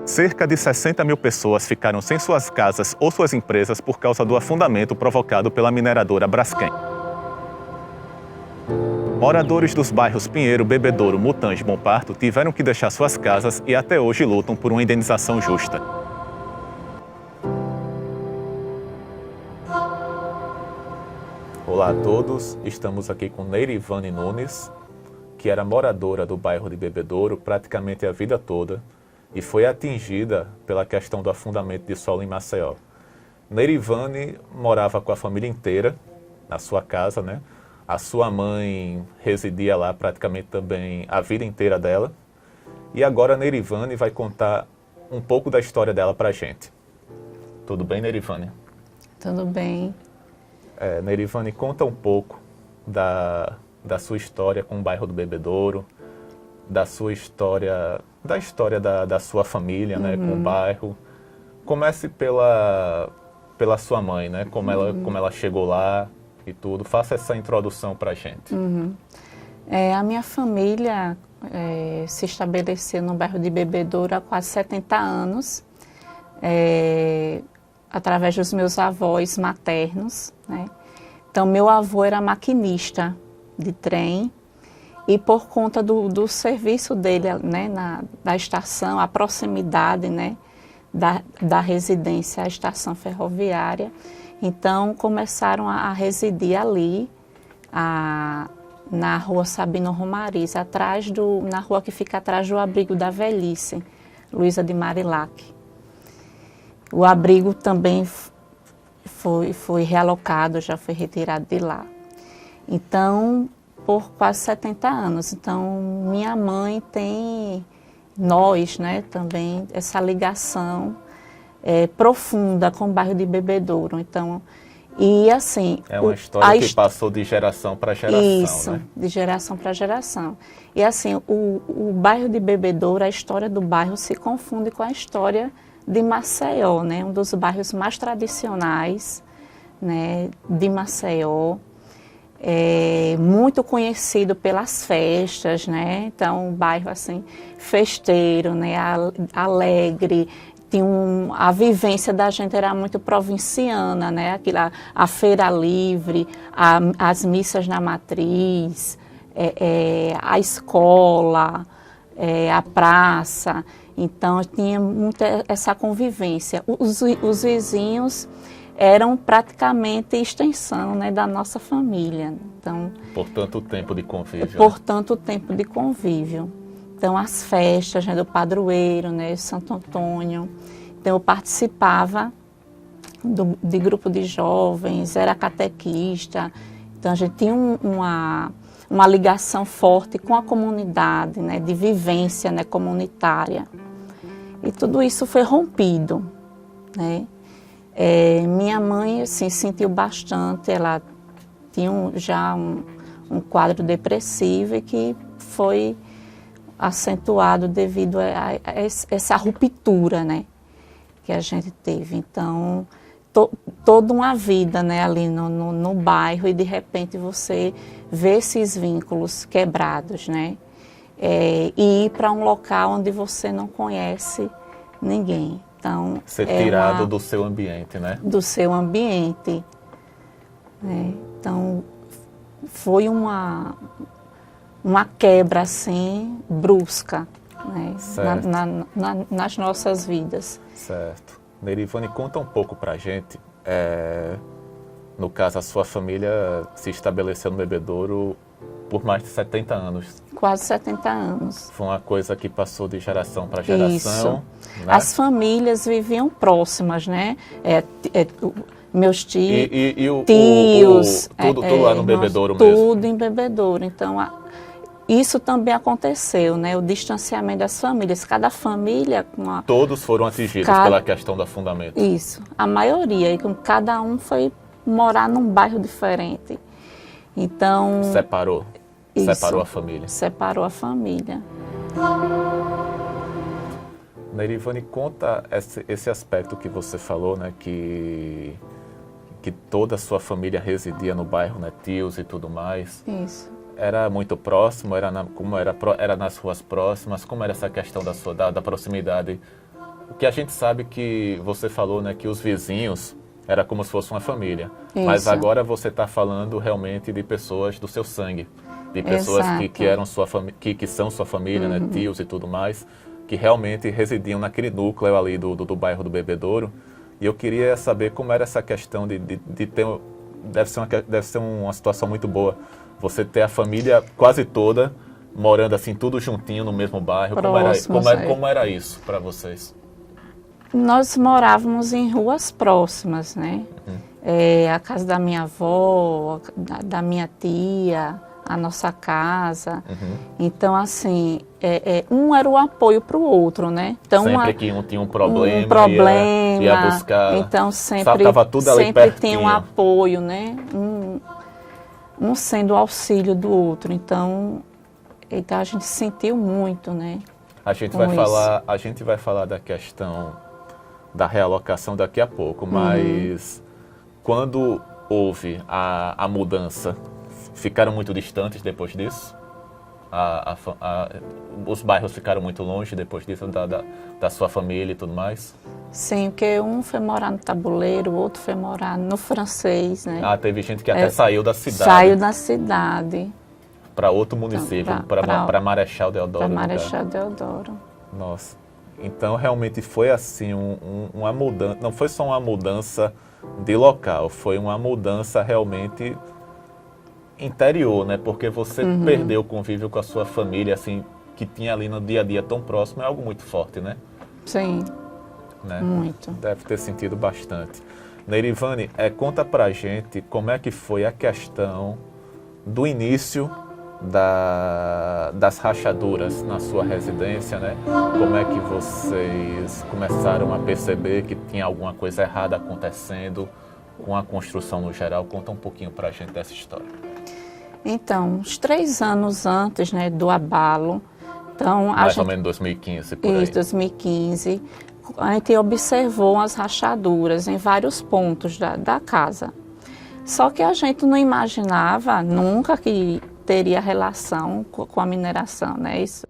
Cerca de 60 mil pessoas ficaram sem suas casas ou suas empresas por causa do afundamento provocado pela mineradora Braskem. Moradores dos bairros Pinheiro, Bebedouro, Mutange e Bom Parto tiveram que deixar suas casas e até hoje lutam por uma indenização justa. Olá a todos, estamos aqui com Neirivane Nunes, que era moradora do bairro de Bebedouro praticamente a vida toda e foi atingida pela questão do afundamento de solo em Maceió. Neirivane morava com a família inteira na sua casa, né? A sua mãe residia lá praticamente também a vida inteira dela. E agora a Neirivane vai contar um pouco da história dela pra gente. Tudo bem, Neirivane? Tudo bem. Neirivane, conta um pouco da sua história com o bairro do Bebedouro, da sua história, da sua família, né, com o bairro. Comece pela sua mãe, né, como ela chegou lá e tudo. Faça essa introdução pra gente. A minha família se estabeleceu no bairro de Bebedouro há quase 70 anos, através dos meus avós maternos, né? Então, meu avô era maquinista de trem e por conta do serviço dele, né, da estação, a proximidade, né, da residência à estação ferroviária, então começaram a residir ali, na rua Sabino Romariz, na rua que fica atrás do abrigo da velhice, Luiza de Marilac. O abrigo também foi realocado, já foi retirado de lá. Então, por quase 70 anos. Então, minha mãe tem, nós, né, também, essa ligação profunda com o bairro de Bebedouro. Então, e assim... É uma história que passou de geração para geração, isso, né? De geração para geração. E assim, o bairro de Bebedouro, a história do bairro se confunde com a história de Maceió, né? Um dos bairros mais tradicionais, né, de Maceió. Muito conhecido pelas festas, né? Então, um bairro assim, festeiro, né? Alegre. A vivência da gente era muito provinciana, né? A feira livre, as missas na matriz, a escola, a praça. Então, tinha muita essa convivência. Os vizinhos eram praticamente extensão, né, da nossa família. Então, por tanto tempo de convívio. Por tanto tempo de convívio. Então, as festas, né, do padroeiro, né, Santo Antônio. Então, eu participava de grupo de jovens, era catequista. Então, a gente tinha uma ligação forte com a comunidade, né, de vivência, né, comunitária. E tudo isso foi rompido, né? Minha mãe, assim, sentiu bastante, ela tinha já um quadro depressivo e que foi acentuado devido a essa ruptura, né, que a gente teve. Então, toda uma vida, né, ali no bairro, e de repente você vê esses vínculos quebrados, né, e ir para um local onde você não conhece ninguém. Então, ser tirado do seu ambiente, né? Do seu ambiente. Então, foi uma quebra, assim, brusca, né? Nas nossas vidas. Certo. Neirivane, conta um pouco pra gente. No caso, a sua família se estabeleceu no Bebedouro por mais de 70 anos. Quase 70 anos. Foi uma coisa que passou de geração para geração. Isso. Né? As famílias viviam próximas, né? Meus tios, tudo lá no Bebedouro mesmo? Tudo em Bebedouro. Então, isso também aconteceu, né? O distanciamento das famílias. Cada família com a... Todos foram atingidos pela questão do afundamento. Isso, a maioria. E cada um foi morar num bairro diferente. Então... Separou. Isso, separou a família. Separou a família. Neirivane, conta esse aspecto que você falou, né? Que toda a sua família residia no bairro, né? Tios e tudo mais. Isso. Era muito próximo? Era nas ruas próximas? Como era essa questão da proximidade? Que a gente sabe que você falou, né, que os vizinhos era como se fosse uma família. Isso. Mas agora você está falando realmente de pessoas do seu sangue, de pessoas que eram que são sua família, né, tios e tudo mais, que realmente residiam naquele núcleo ali do bairro do Bebedouro. E eu queria saber como era essa questão de ter... Deve ser uma situação muito boa. Você ter a família quase toda morando assim, tudo juntinho no mesmo bairro. Como era isso para vocês? Nós morávamos em ruas próximas, né? A casa da minha avó, da minha tia, a nossa casa. Então, assim, um era o apoio para o outro, né? Então, sempre que um tinha um problema, ia buscar. Então, sempre tinha um apoio, né? Um sendo o auxílio do outro. Então a gente sentiu muito, né? A gente vai falar da questão da realocação daqui a pouco, mas quando houve a mudança, ficaram muito distantes depois disso? Os bairros ficaram muito longe depois disso, da sua família e tudo mais? Sim, porque um foi morar no Tabuleiro, o outro foi morar no Francês, né? Teve gente que até saiu da cidade. Saiu da cidade. Para outro município, para Marechal Deodoro. Para Marechal Deodoro. Nossa. Então, realmente foi assim, uma mudança, não foi só uma mudança de local, foi uma mudança realmente interior, né? Porque você perdeu o convívio com a sua família, assim, que tinha ali no dia a dia tão próximo, é algo muito forte, né? Sim, né? Muito. Deve ter sentido bastante. Neirivane, conta pra gente como é que foi a questão do início das rachaduras na sua residência, né? Como é que vocês começaram a perceber que tinha alguma coisa errada acontecendo com a construção no geral? Conta um pouquinho pra gente dessa história. Então, uns 3 anos antes, né, do abalo, então mais ou menos 2015, por aí. Isso, 2015, a gente observou as rachaduras em vários pontos da casa. Só que a gente não imaginava nunca que teria relação com a mineração, né? Isso.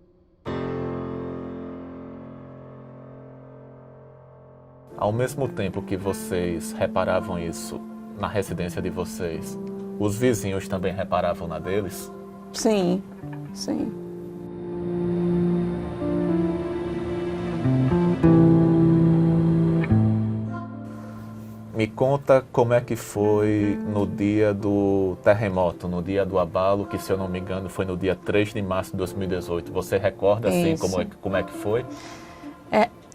Ao mesmo tempo que vocês reparavam isso na residência de vocês, os vizinhos também reparavam na deles? Sim, sim. Me conta como é que foi no dia do terremoto, no dia do abalo, que, se eu não me engano, foi no dia 3 de março de 2018. Você recorda, assim, como é que foi?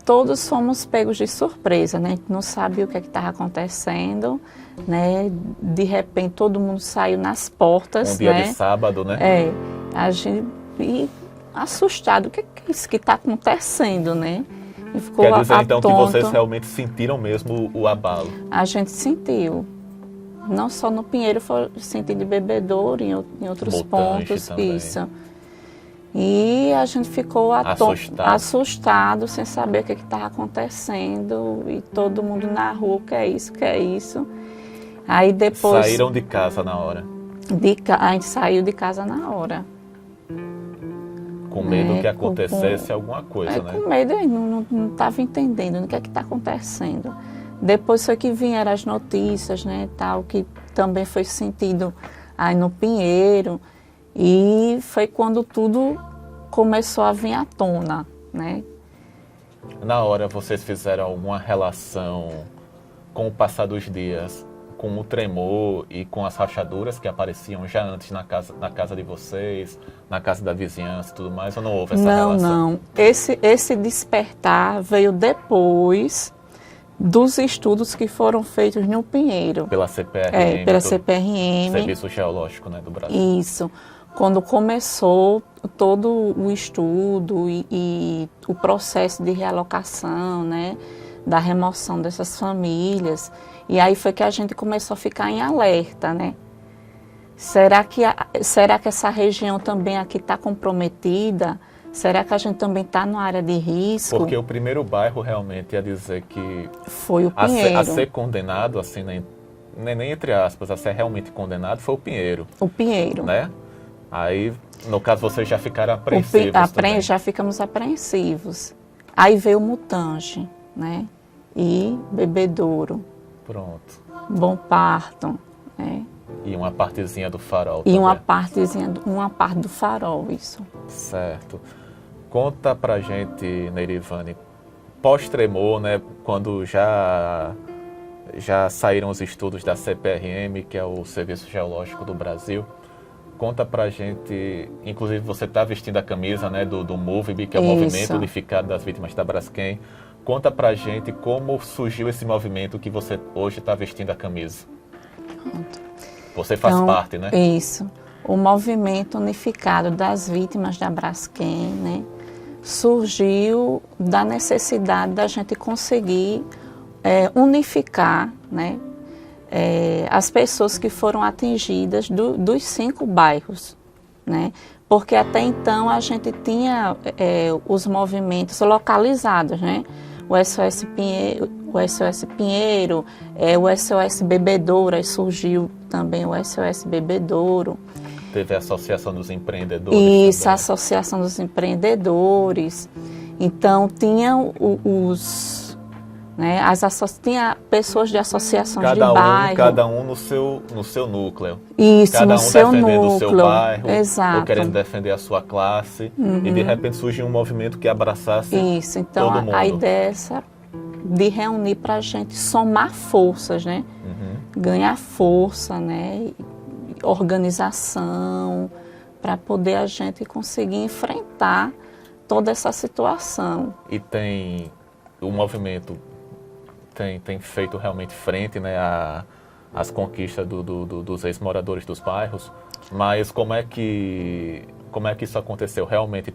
Todos fomos pegos de surpresa, né? A gente não sabia o que estava acontecendo, né? De repente, todo mundo saiu nas portas, um dia de sábado, né? A gente... E assustado, o que é isso que está acontecendo, né? E ficou Quer dizer, então, atonto. que vocês realmente sentiram mesmo o abalo? A gente sentiu. Não só no Pinheiro, foi sentido em Bebedouro, em outros pontos. Também. Isso. E a gente ficou assustado, sem saber o que estava acontecendo. E todo mundo na rua, o que é isso, o que é isso. Aí depois... Saíram de casa na hora? A gente saiu de casa na hora. Com medo que acontecesse alguma coisa, né? Com medo, eu não estava entendendo o que é que está acontecendo. Depois foi que vieram as notícias, né, tal, que também foi sentido aí no Pinheiro. E foi quando tudo começou a vir à tona, né? Na hora vocês fizeram alguma relação com o passar dos dias, com o tremor e com as rachaduras que apareciam já antes na casa de vocês, na casa da vizinhança e tudo mais, ou não houve essa relação? Não. Esse despertar veio depois dos estudos que foram feitos no Pinheiro. Pela CPRM. Pela CPRM. Serviço Geológico, né, do Brasil. Isso. quando começou todo o estudo e o processo de realocação, né, da remoção dessas famílias, e aí foi que a gente começou a ficar em alerta, né? Será que essa região também aqui está comprometida? Será que a gente também está numa área de risco? Porque o primeiro bairro realmente ia dizer que Foi o Pinheiro. A ser condenado, assim, nem entre aspas, a ser realmente condenado foi o Pinheiro. O Pinheiro. Né? Aí, no caso, vocês já ficaram apreensivos também. Já ficamos apreensivos. Aí veio o Mutange, né? E Bebedouro. Pronto. Bom Parto, né? E uma partezinha do Farol E também. uma parte do Farol, isso. Certo. Conta pra gente, Neirivane, pós-tremor, né, quando já saíram os estudos da CPRM, que é o Serviço Geológico do Brasil. Conta pra gente, inclusive você está vestindo a camisa, né, do MOVIB, que é o Movimento Unificado das Vítimas da Braskem. Conta pra gente como surgiu esse movimento que você hoje está vestindo a camisa. Pronto. Você faz parte, né? Isso. O Movimento Unificado das Vítimas da Braskem, né, surgiu da necessidade da gente conseguir unificar, né, as pessoas que foram atingidas dos 5 bairros, né? Porque até então a gente tinha os movimentos localizados, né? O SOS Pinheiro, o SOS Bebedouro, aí surgiu também o SOS Bebedouro. Teve a Associação dos Empreendedores. Isso, também. a Associação dos Empreendedores. Então, tinha né, tinha pessoas de associações de bairro. Cada um no seu núcleo. Isso, cada no um seu defendendo núcleo. o seu bairro, Exato. ou querendo defender a sua classe. E de repente surgiu um movimento que abraçasse Isso, então todo mundo. A ideia é essa de reunir para a gente somar forças, né? Ganhar força, né? Organização, para poder a gente conseguir enfrentar toda essa situação. E o movimento tem feito realmente frente, né, às conquistas dos ex-moradores dos bairros, mas como é que isso aconteceu? Realmente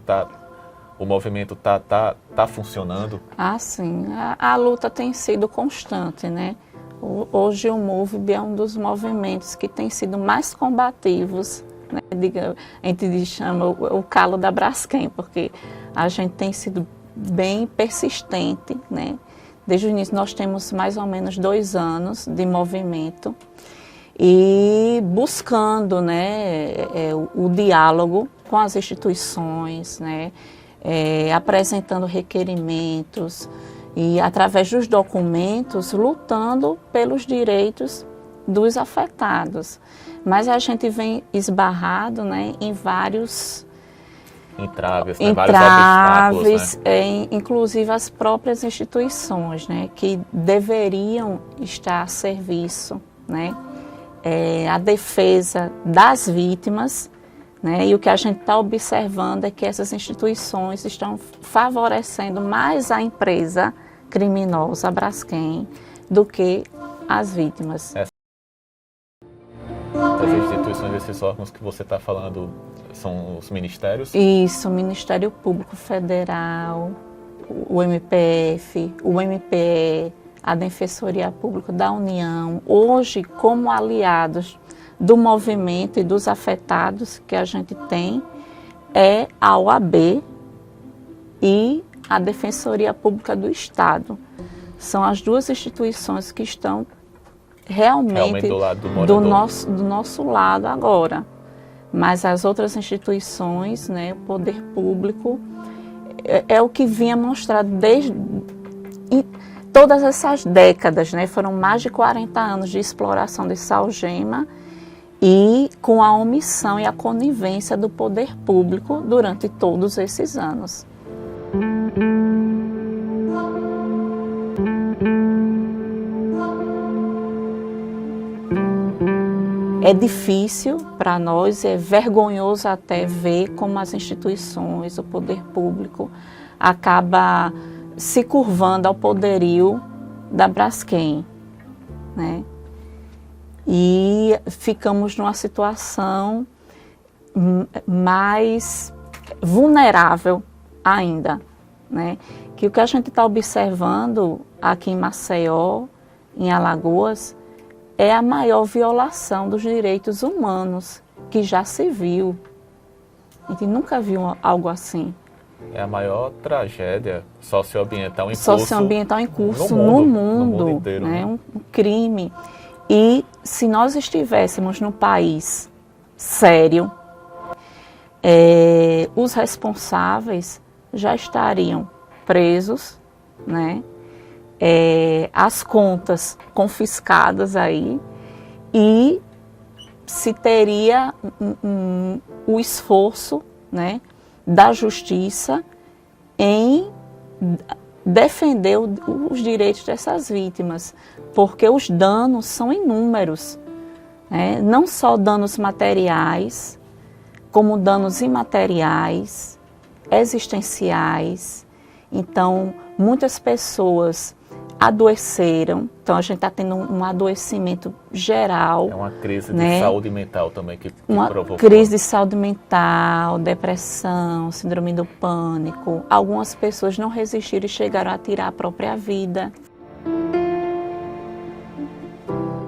o movimento tá funcionando? Ah, sim. A luta tem sido constante, né? Hoje o MOVIB é um dos movimentos que tem sido mais combativos, né? A gente chama o calo da Braskem, porque a gente tem sido bem persistente, né? Desde o início nós temos mais ou menos 2 anos de movimento e buscando, né, o diálogo com as instituições, né? Apresentando requerimentos e, através dos documentos, lutando pelos direitos dos afetados. Mas a gente vem esbarrado, né, em vários entraves, né, vários obstáculos, né? Inclusive as próprias instituições, né, que deveriam estar a serviço, né, a defesa das vítimas. Né? E o que a gente está observando é que essas instituições estão favorecendo mais a empresa criminosa, a Braskem, do que as vítimas. As instituições, esses órgãos que você está falando, são os ministérios? Isso, o Ministério Público Federal, o MPF, o MPE, a Defensoria Pública da União, hoje como aliados do movimento e dos afetados que a gente tem, é a OAB e a Defensoria Pública do Estado. São as 2 instituições que estão realmente do lado do nosso lado agora. Mas as outras instituições, né, o poder público, é o que vinha mostrado desde todas essas décadas, né? Foram mais de 40 anos de exploração dessa algema, e com a omissão e a conivência do poder público durante todos esses anos. É difícil para nós, é vergonhoso até ver como as instituições, o poder público acaba se curvando ao poderio da Braskem, né? E ficamos numa situação mais vulnerável ainda, né? Que o que a gente está observando aqui em Maceió, em Alagoas, é a maior violação dos direitos humanos que já se viu. A gente nunca viu algo assim. É a maior tragédia socioambiental em curso no no mundo mundo, inteiro, né? né? Um crime. E se nós estivéssemos num país sério, os responsáveis já estariam presos, né? As contas confiscadas aí, e se teria o esforço, né, da justiça em defender os direitos dessas vítimas, porque os danos são inúmeros, né? Não só danos materiais, como danos imateriais, existenciais. Então, muitas pessoas adoeceram, então a gente está tendo um adoecimento geral. É uma crise né? de saúde mental também que Uma provocou. crise de saúde mental, depressão, síndrome do pânico. Algumas pessoas não resistiram e chegaram a tirar a própria vida.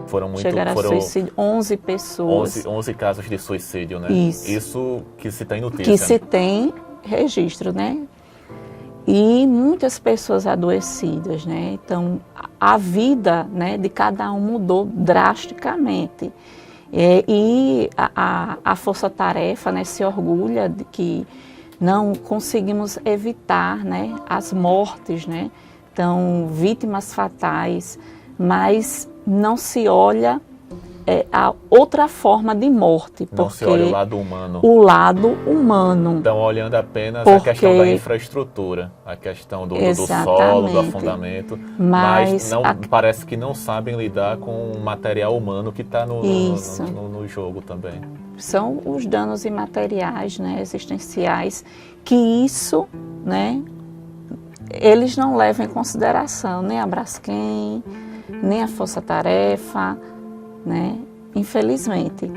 Foram Chegaram a suicídio, 11 pessoas. 11 casos de suicídio, né? Isso que se tem notícia. Que se tem registro, né? E muitas pessoas adoecidas, né? Então, a vida, né, de cada um mudou drasticamente. E a Força-Tarefa, né, se orgulha de que não conseguimos evitar, né, as mortes, né? Então, vítimas fatais, mas não se olha a outra forma de morte. Não se olha o lado humano. O lado humano. Estão olhando apenas a questão da infraestrutura, a questão do solo, do afundamento, mas parece que não sabem lidar com o material humano que está no jogo também. São os danos imateriais, né, existenciais, que isso, né, eles não levam em consideração nem a Braskem, nem a Força-Tarefa, né? Infelizmente.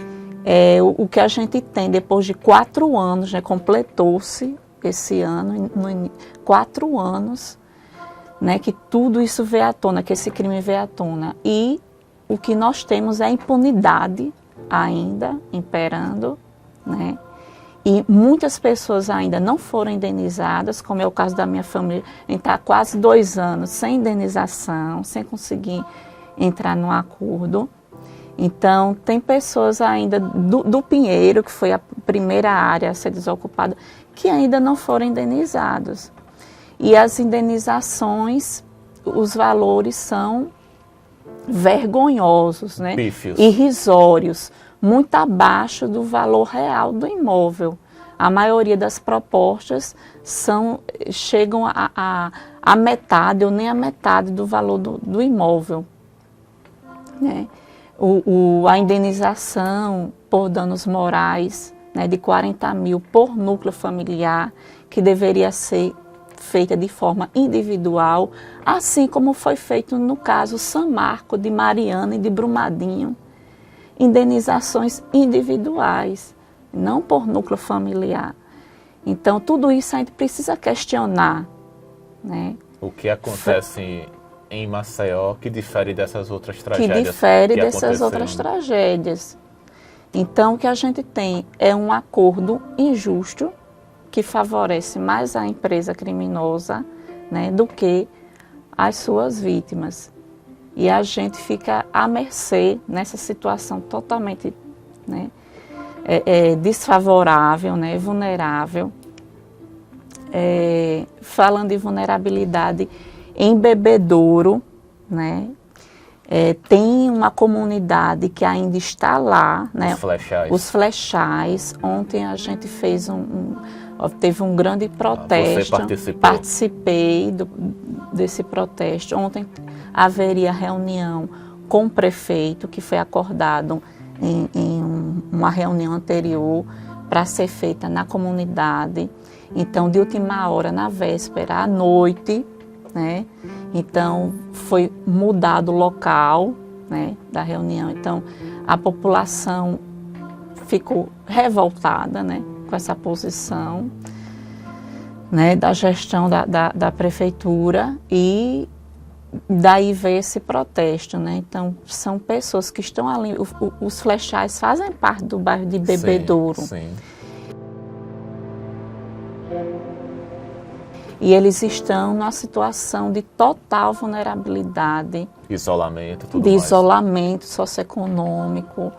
O que a gente tem depois de 4 anos, né, completou-se esse ano, 4 anos, né, que tudo isso veio à tona, que esse crime veio à tona. E o que nós temos é a impunidade ainda imperando, né? E muitas pessoas ainda não foram indenizadas, como é o caso da minha família. A gente está há quase 2 anos sem indenização, sem conseguir entrar num acordo. Então, tem pessoas ainda do Pinheiro, que foi a primeira área a ser desocupada, que ainda não foram indenizados. E as indenizações, os valores são vergonhosos, né? Pífios. Irrisórios, muito abaixo do valor real do imóvel. A maioria das propostas chegam a metade ou nem a metade do valor do imóvel, né? A indenização por danos morais, né, de 40 mil por núcleo familiar, que deveria ser feita de forma individual, assim como foi feito no caso São Marco, de Mariana e de Brumadinho. Indenizações individuais, não por núcleo familiar. Então, tudo isso a gente precisa questionar, né? O que acontece em Maceió que difere dessas outras tragédias? Que difere dessas outras tragédias. Então, o que a gente tem é um acordo injusto que favorece mais a empresa criminosa, né, do que as suas vítimas. E a gente fica à mercê nessa situação totalmente, né, desfavorável, né, vulnerável. Falando de vulnerabilidade, em Bebedouro, né, tem uma comunidade que ainda está lá, né, os Flechais. Ontem a gente fez teve um grande protesto. Você participou? Participei desse protesto. Ontem haveria reunião com o prefeito, que foi acordado em uma reunião anterior para ser feita na comunidade. Então, de última hora, na véspera, à noite, né? Então, foi mudado o local, né, da reunião. Então, a população ficou revoltada, né, com essa posição, né, da gestão da prefeitura, e daí veio esse protesto, né? Então, são pessoas que estão ali, os flechais fazem parte do bairro de Bebedouro. Sim, sim. E eles estão numa situação de total vulnerabilidade, Isolamento, tudo de mais. isolamento socioeconômico,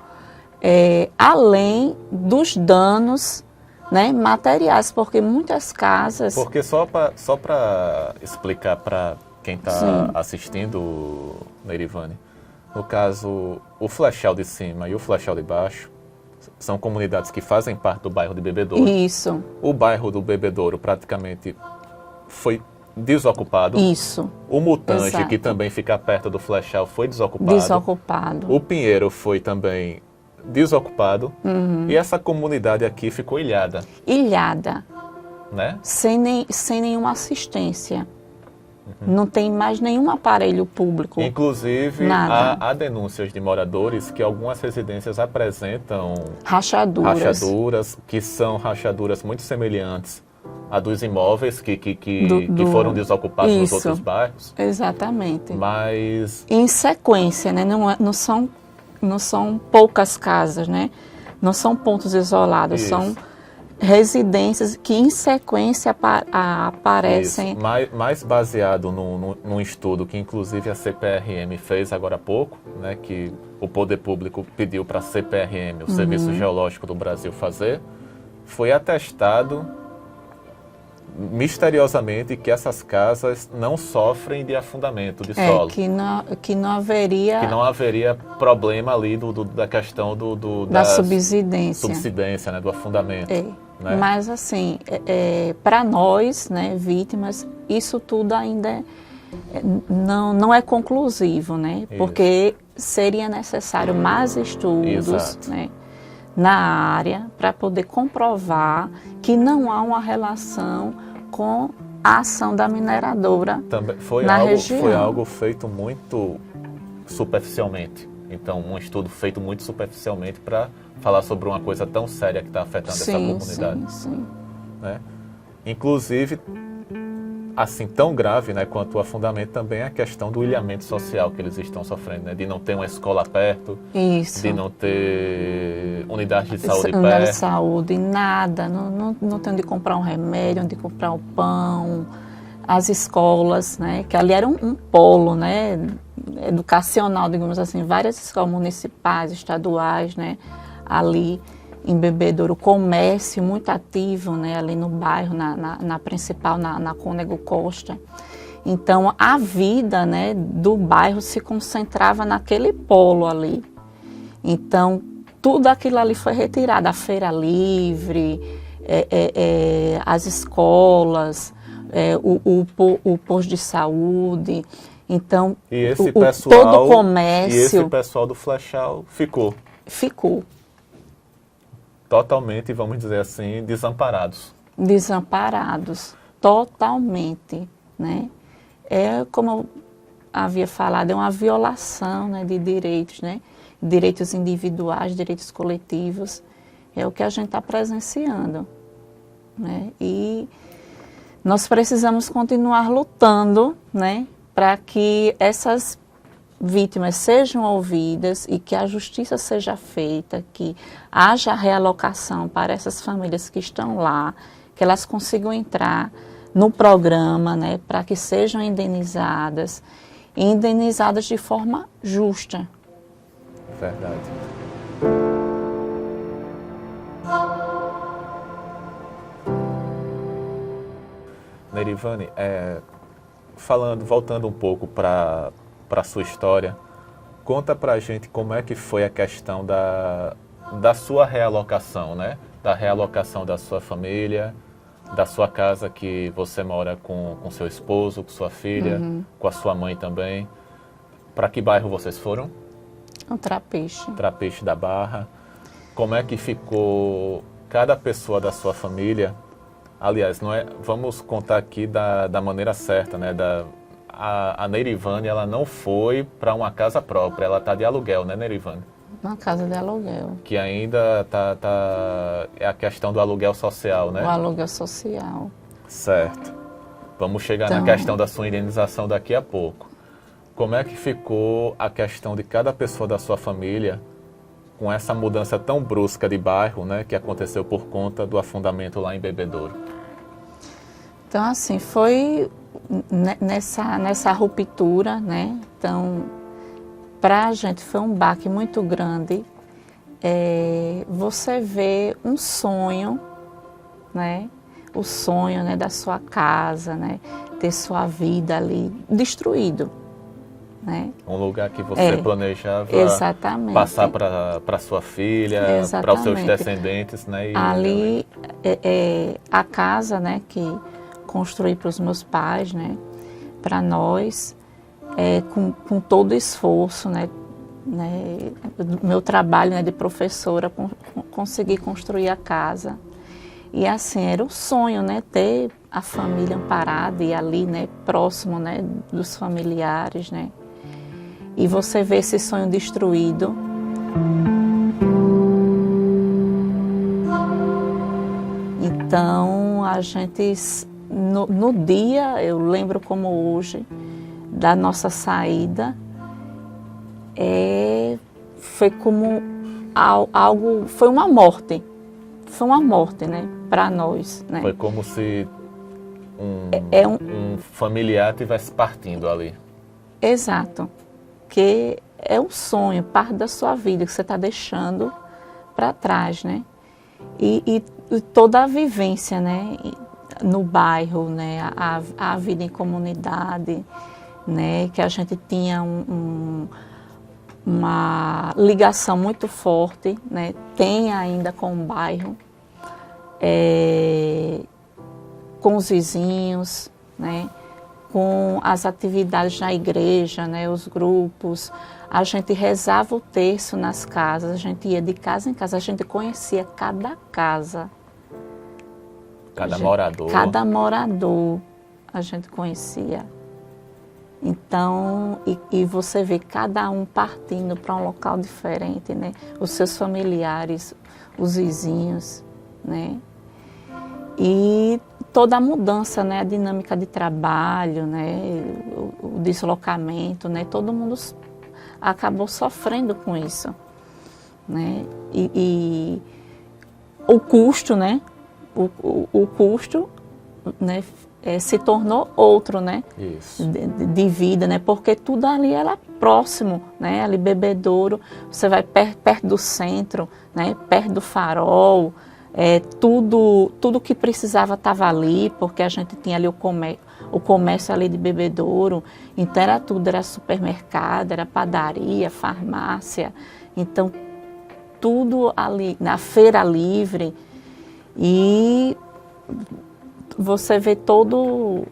além dos danos, né, materiais, porque muitas casas... Porque só para explicar para quem está Sim. assistindo, Neirivane, no caso, o Flechal de cima e o Flechal de baixo são comunidades que fazem parte do bairro de Bebedouro. Isso, O bairro do Bebedouro praticamente foi desocupado. isso, O Mutange, exato. que também fica perto do Flechal, foi desocupado. desocupado. O Pinheiro foi também desocupado. Uhum. E essa comunidade aqui ficou ilhada, Ilhada, né? sem nenhuma assistência. Não tem mais nenhum aparelho público. Inclusive, Nada. há denúncias de moradores que algumas residências apresentam Rachaduras. rachaduras, que são rachaduras muito semelhantes a dos imóveis que foram desocupados nos Isso. outros bairros. Exatamente. Mas Em sequência, né? Não são poucas casas, né? Não são pontos isolados, Isso. são residências que em sequência aparecem. isso, mais baseado num estudo que inclusive a CPRM fez agora há pouco, né, que o Poder Público pediu para a CPRM, o Serviço Geológico do Brasil, fazer, foi atestado misteriosamente que essas casas não sofrem de afundamento de solo. Que não haveria Que não haveria problema ali da questão da subsidência. subsidência, né, do afundamento. Né? Mas assim, para nós, né, vítimas, isso tudo ainda não é conclusivo, né? Isso. Porque seria necessário mais estudos, Exato. né, na área para poder comprovar que não há uma relação com a ação da mineradora Também foi região. algo feito muito superficialmente. Então, um estudo feito muito superficialmente para falar sobre uma coisa tão séria que está afetando essa comunidade. Sim. Né? Inclusive, assim, tão grave, né, quanto o afundamento também é a questão do ilhamento social que eles estão sofrendo, né? De não ter uma escola perto, Isso. de não ter unidade de saúde Unidade de perto. saúde, nada. Não tem onde comprar um remédio, onde comprar o pão. As escolas, né? Que ali era um polo, né? Educacional, digamos assim. Várias escolas municipais, estaduais, né? Ali em Bebedouro, comércio muito ativo, né? Ali no bairro, na principal, na Cônego Costa. Então, a vida, né, do bairro se concentrava naquele polo ali. Então, tudo aquilo ali foi retirado. A feira livre, as escolas, o posto de saúde. Então, E esse todo o comércio... E esse pessoal do Flechal ficou totalmente, vamos dizer assim, desamparados. Desamparados, totalmente, né? Como eu havia falado, é uma violação, né, de direitos, né? Direitos individuais, direitos coletivos, é o que a gente está presenciando, né? E nós precisamos continuar lutando, né, para que essas vítimas sejam ouvidas e que a justiça seja feita, que haja realocação para essas famílias que estão lá, que elas consigam entrar no programa, né, para que sejam indenizadas, e indenizadas de forma justa. Verdade. Neirivane, voltando um pouco para a sua história, conta para a gente como é que foi a questão da sua realocação, né? Da realocação da sua família, da sua casa que você mora com seu esposo, com sua filha, com a sua mãe também. Para que bairro vocês foram? O Trapiche. Trapiche da Barra. Como é que ficou cada pessoa da sua família? Aliás, vamos contar aqui da maneira certa, né? A Neirivane, ela não foi para uma casa própria, ela está de aluguel, né, Neirivane? Na casa de aluguel. Que ainda é a questão do aluguel social, né? O aluguel social. Certo. Vamos chegar na Então, questão da sua indenização daqui a pouco. Como é que ficou a questão de cada pessoa da sua família com essa mudança tão brusca de bairro, né, que aconteceu por conta do afundamento lá em Bebedouro? então assim, foi nessa ruptura, né? Então, para a gente foi um baque muito grande. Você vê um sonho, né? O sonho, né, da sua casa, né? Ter sua vida ali destruído, né? Um lugar que você planejava Exatamente. passar para sua filha, para os seus descendentes, né? Ali, a casa, né, que construí para os meus pais, né? Para nós, com todo o esforço, né? Meu trabalho, né, de professora, consegui construir a casa. E assim, era o sonho, né, ter a família amparada e ali, né, próximo, né, dos familiares, né. E você vê esse sonho destruído. Então, a gente, no dia, eu lembro como hoje, da nossa saída, foi como algo, foi uma morte. Foi uma morte, né, para nós, né? Foi como se um familiar estivesse partindo ali. Exato. Que é um sonho, parte da sua vida que você está deixando para trás, né? E toda a vivência, né, no bairro, né, a vida em comunidade, né, que a gente tinha uma ligação muito forte, né, tem ainda com o bairro, com os vizinhos, né, com as atividades na igreja, né, os grupos. A gente rezava o terço nas casas, a gente ia de casa em casa, a gente conhecia cada casa. Cada morador. Cada morador a gente conhecia. Então, e você vê cada um partindo para um local diferente, né? Os seus familiares, os vizinhos, né? E toda a mudança, né? A dinâmica de trabalho, né? O deslocamento, né? Todo mundo acabou sofrendo com isso, né? E o custo, né? O custo, né? Se tornou outro, né? Isso. De vida, né? Porque tudo ali era próximo, né? Ali Bebedouro, você vai perto do centro, né? Perto do farol, tudo que precisava estava ali, porque a gente tinha ali o comércio ali de Bebedouro, então era tudo, era supermercado, era padaria, farmácia, então tudo ali, na feira livre, e você vê toda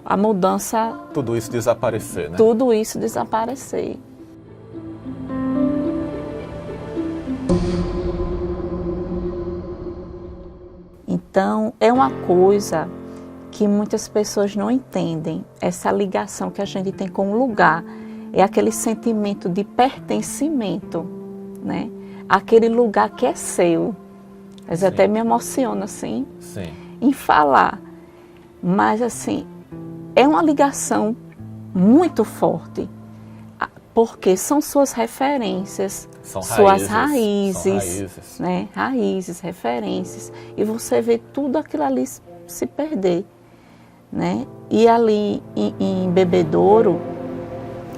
a mudança. Tudo isso desaparecer, né? Tudo isso desaparecer. Então, é uma coisa que muitas pessoas não entendem, essa ligação que a gente tem com o lugar. É aquele sentimento de pertencimento, né? Aquele lugar que é seu. Mas até me emociona, assim, Sim. em falar. Mas, assim, é uma ligação muito forte, porque são suas referências, suas raízes, né? Raízes, referências, e você vê tudo aquilo ali se perder, né? E ali em Bebedouro,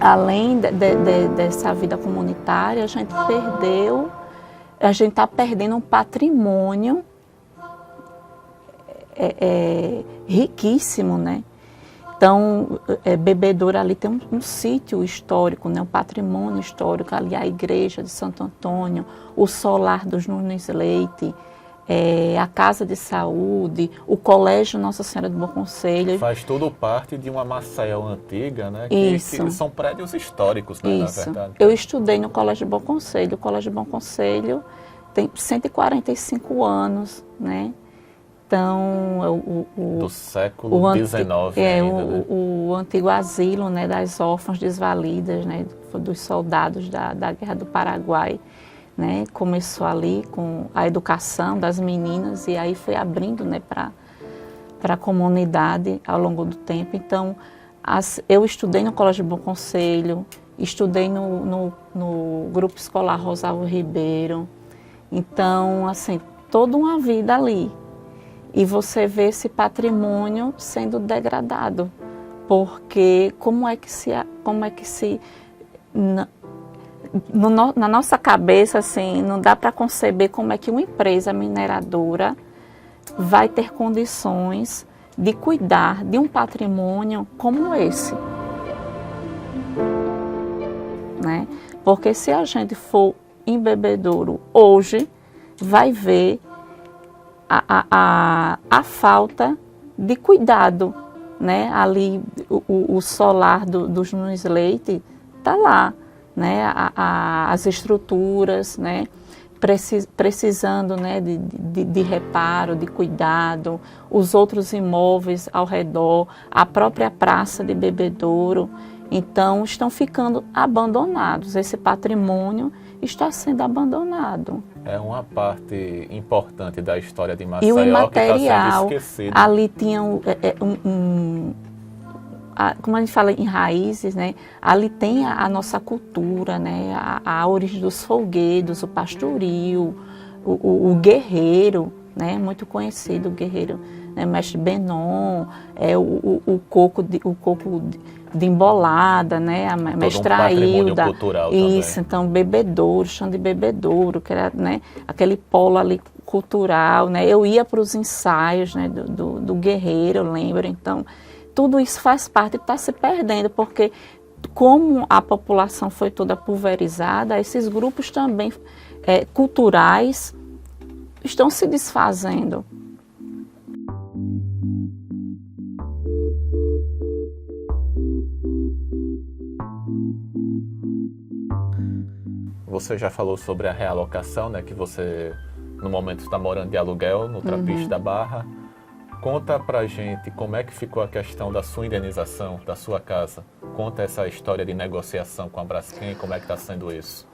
além dessa vida comunitária, a gente está perdendo um patrimônio riquíssimo, né? Então, Bebedouro ali tem um sítio histórico, né? Um patrimônio histórico, ali a igreja de Santo Antônio, o solar dos Nunes Leite, a casa de saúde, o colégio Nossa Senhora do Bom Conselho. Faz tudo parte de uma Maceió antiga, né? Que são prédios históricos, né, Isso. na verdade. Eu estudei no Colégio Bom Conselho. O Colégio Bom Conselho tem 145 anos, né? Então, do século XIX ainda, né? o antigo asilo, né, das órfãs desvalidas, né, dos soldados da Guerra do Paraguai, né? Começou ali com a educação das meninas e aí foi abrindo, né, para a comunidade ao longo do tempo. Então, eu estudei no Colégio Bom Conselho, estudei no Grupo Escolar Rosalvo Ribeiro. Então, assim, toda uma vida ali. E você vê esse patrimônio sendo degradado. Porque como é que se na nossa cabeça, assim, não dá para conceber como é que uma empresa mineradora vai ter condições de cuidar de um patrimônio como esse, né? Porque se a gente for em Bebedouro hoje, vai ver a falta de cuidado, né? Ali o solar dos Nunes Leite está lá, né? As estruturas, né? Precisando, né, de reparo, de cuidado, os outros imóveis ao redor, a própria praça de Bebedouro. Então, estão ficando abandonados. Esse patrimônio está sendo abandonado. É uma parte importante da história de E o Maceió que imaterial, está sendo esquecido. ali tinha como a gente fala em raízes, né? Ali tem a nossa cultura, né? A origem dos folguedos, o pastoril, o guerreiro, né? Muito conhecido, o guerreiro, né? Mestre Benon, o coco de embolada, né? A mestra Hilda. Isso, também. então Bebedouro, chão de Bebedouro, que era, né? Aquele polo ali cultural, né? Eu ia para os ensaios, né? do guerreiro, eu lembro, então tudo isso faz parte e está se perdendo, porque como a população foi toda pulverizada, esses grupos também culturais estão se desfazendo. Você já falou sobre a realocação, né? Que você, no momento, está morando de aluguel no Trapiche da Barra. Conta pra gente como é que ficou a questão da sua indenização, da sua casa. Conta essa história de negociação com a Braskem, como é que está sendo isso?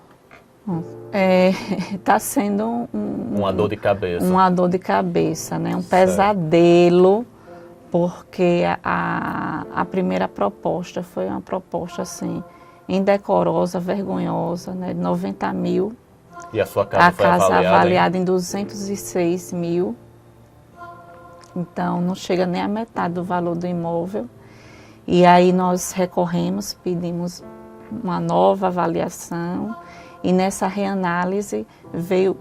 Está sendo uma dor de cabeça. Uma dor de cabeça, né? Um pesadelo, porque a primeira proposta foi uma proposta assim, indecorosa, vergonhosa, né? De 90 mil. E a sua casa foi avaliada em 206 mil. Então, não chega nem a metade do valor do imóvel. E aí nós recorremos, pedimos uma nova avaliação e nessa reanálise veio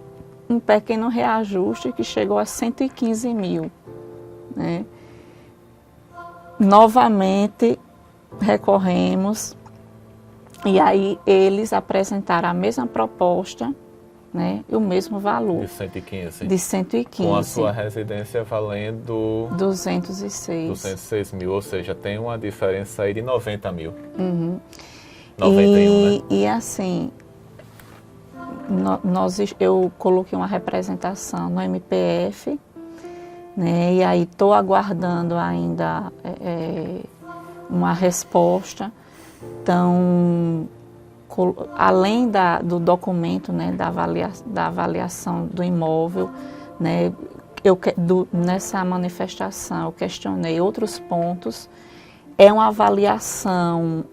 um pequeno reajuste que chegou a 115 mil. Né? Novamente recorremos e aí eles apresentaram a mesma proposta, né, e o mesmo valor. De 115. De 115. Com a sua residência valendo 206 mil, ou seja, tem uma diferença aí de 90 mil. 91, né? E assim, eu coloquei uma representação no MPF, né, e aí estou aguardando ainda uma resposta. Então, além do documento, né, da avaliação do imóvel, né, nessa manifestação eu questionei outros pontos. É uma avaliação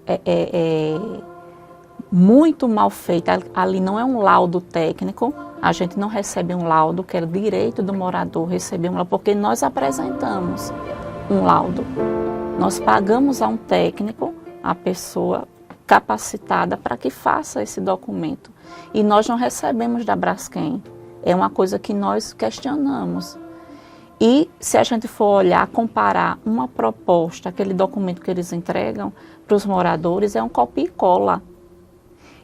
muito mal feita. Ali não é um laudo técnico, a gente não recebe um laudo, que é direito do morador receber um laudo, porque nós apresentamos um laudo. Nós pagamos a um técnico, a pessoa capacitada para que faça esse documento. E nós não recebemos da Braskem. É uma coisa que nós questionamos. E se a gente for olhar, comparar uma proposta, aquele documento que eles entregam para os moradores, é um copia e cola.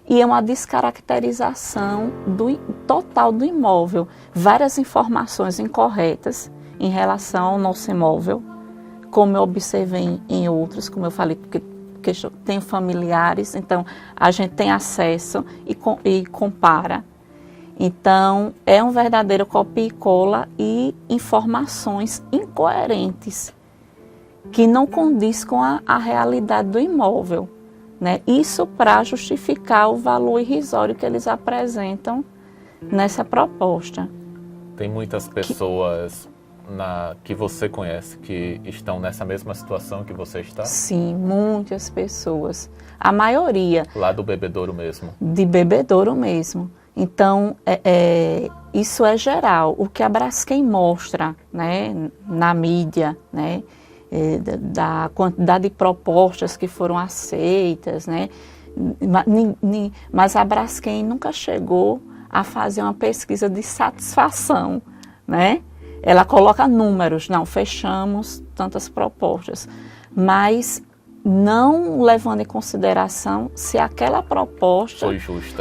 E é uma descaracterização total do imóvel. Várias informações incorretas em relação ao nosso imóvel, como eu observei em outros, como eu falei, porque tenho familiares, então a gente tem acesso e compara. Então, é um verdadeiro copia e cola e informações incoerentes, que não condiz com a realidade do imóvel, né? Isso para justificar o valor irrisório que eles apresentam, nessa proposta. Tem muitas pessoas que você conhece que estão nessa mesma situação que você está? Sim, muitas pessoas. A maioria. Lá do Bebedouro mesmo? De Bebedouro mesmo. Então, isso é geral. O que a Braskem mostra, né, na mídia, né, da quantidade de propostas que foram aceitas, né, mas a Braskem nunca chegou a fazer uma pesquisa de satisfação, né? Ela coloca números, não, fechamos tantas propostas, mas não levando em consideração se aquela proposta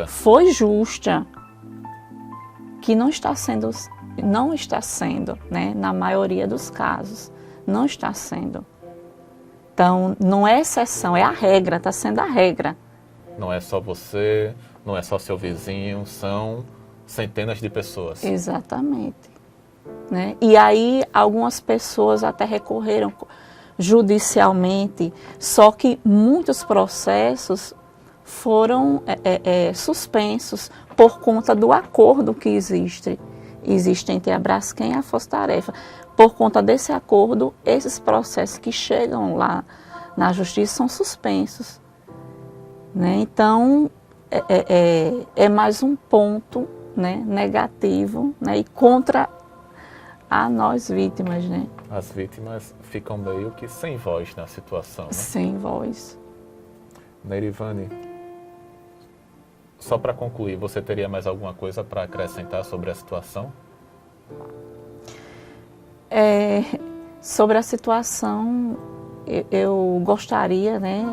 foi justa, que não está sendo, né, na maioria dos casos, não está sendo. Então, não é exceção, é a regra, está sendo a regra. Não é só você, não é só seu vizinho, são centenas de pessoas. Exatamente. Né? E aí, algumas pessoas até recorreram judicialmente, só que muitos processos foram suspensos por conta do acordo que existe entre a Braskem e a Força Tarefa. Por conta desse acordo, esses processos que chegam lá na justiça são suspensos. Né? Então, é mais um ponto, né, negativo, né, e contra a nós vítimas, né? As vítimas ficam meio que sem voz na situação, né? Sem voz. Neirivane, só para concluir, você teria mais alguma coisa para acrescentar sobre a situação? Sobre a situação, eu gostaria, né,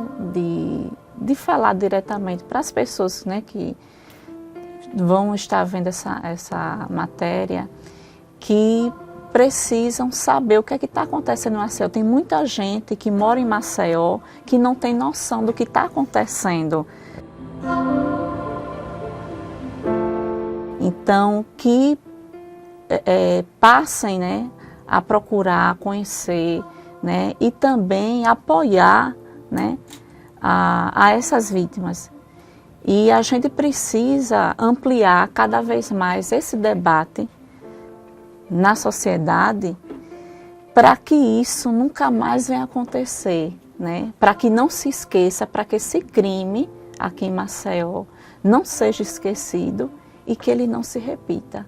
de falar diretamente para as pessoas, né, que vão estar vendo essa matéria, que precisam saber o que é que está acontecendo em Maceió. Tem muita gente que mora em Maceió que não tem noção do que está acontecendo. Então, que passem, né, a procurar, a conhecer, né, e também apoiar, né, a essas vítimas. E a gente precisa ampliar cada vez mais esse debate na sociedade para que isso nunca mais venha acontecer, né? Para que não se esqueça, para que esse crime aqui em Maceió não seja esquecido e que ele não se repita.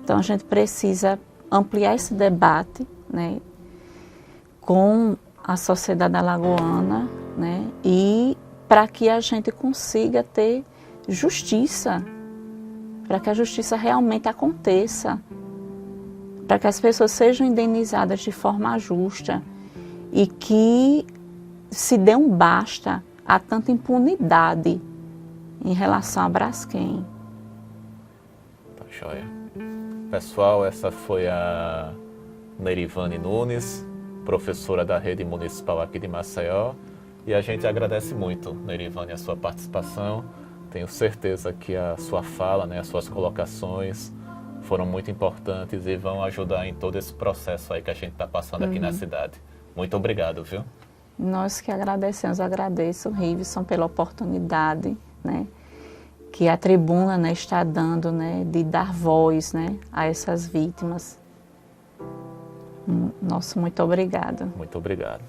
Então a gente precisa ampliar esse debate, né, com a sociedade alagoana, né, e para que a gente consiga ter justiça, para que a justiça realmente aconteça, para que as pessoas sejam indenizadas de forma justa e que se dê um basta a tanta impunidade em relação à Braskem. Tá joia. Pessoal, essa foi a Neirivane Nunes, professora da Rede Municipal aqui de Maceió, e a gente agradece muito, Neirivane, a sua participação. Tenho certeza que a sua fala, né, as suas colocações foram muito importantes e vão ajudar em todo esse processo aí que a gente está passando aqui na cidade. Muito obrigado, viu? Nós que agradecemos, agradeço, Rivson, pela oportunidade, né, que a tribuna, né, está dando, né, de dar voz, né, a essas vítimas. Nosso muito obrigado. Muito obrigado.